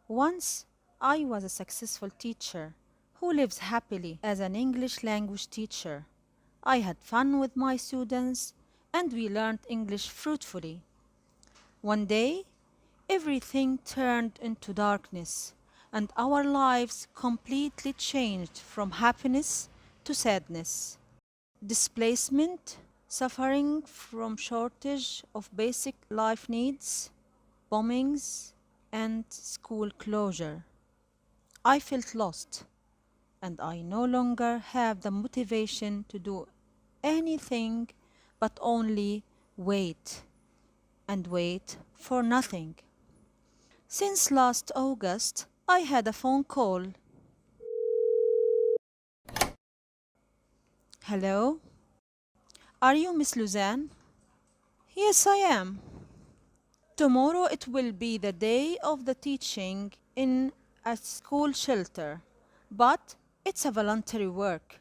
Once I was a successful teacher who lives happily as an English language teacher. I had fun with my students and we learned English fruitfully. One day, everything turned into darkness and our lives completely changed from happiness to sadness. Displacement, suffering from shortage of basic life needs, bombings, and school closure. I felt lost, and I no longer have the motivation to do anything but only wait and wait for nothing. Since last August, I had a phone call. Hello? Are you Miss Luzanne? Yes, I am. Tomorrow it will be the day of the teaching in a school shelter, but it's a voluntary work.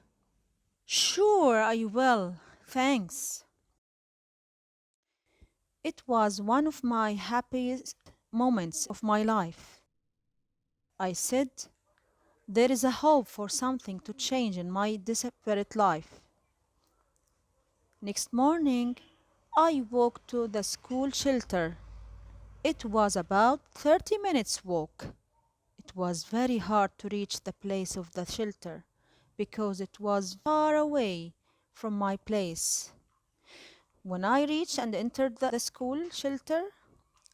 Sure, I will. Thanks. It was one of my happiest moments of my life. I said, there is a hope for something to change in my desperate life. Next morning, I walked to the school shelter. It was about 30 minutes walk. It was very hard to reach the place of the shelter because it was far away from my place. When I reached and entered the school shelter,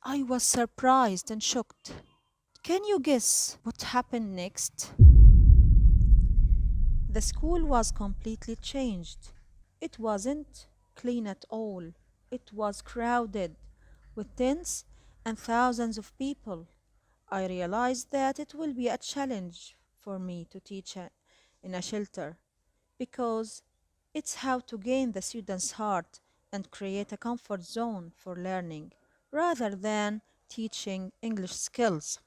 I was surprised and shocked. Can you guess what happened next? The school was completely changed. It wasn't clean at all. It was crowded with tens and thousands of people. I realized that it will be a challenge for me to teach in a shelter because it's how to gain the student's heart and create a comfort zone for learning rather than teaching English skills.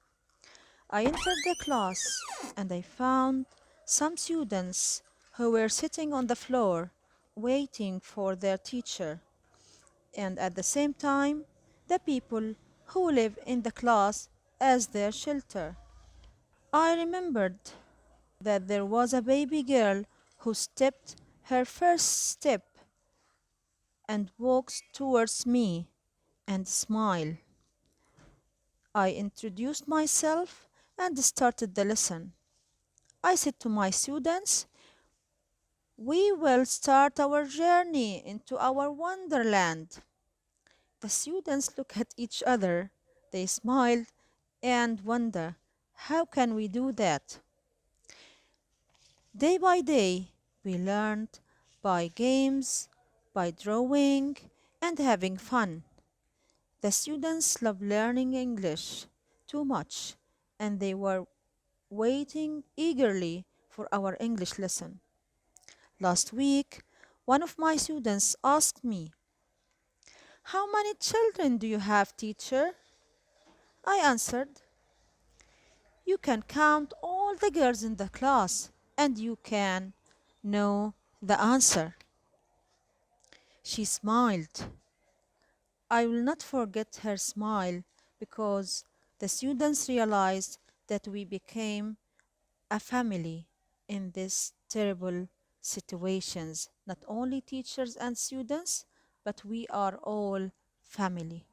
I entered the class and I found some students who were sitting on the floor waiting for their teacher, and at the same time, the people who live in the class as their shelter. I remembered that there was a baby girl who stepped her first step and walked towards me and smiled. I introduced myself and started the lesson. I said to my students, we will start our journey into our wonderland. The students look at each other, they smiled and wonder, how can we do that? Day by day, we learned by games, by drawing, and having fun. The students love learning English too much, and they were waiting eagerly for our English lesson. Last week, one of my students asked me, how many children do you have, teacher? I answered, you can count all the girls in the class and you can know the answer. She smiled. I will not forget her smile because the students realized that we became a family in these terrible situations. Not only teachers and students, but we are all family.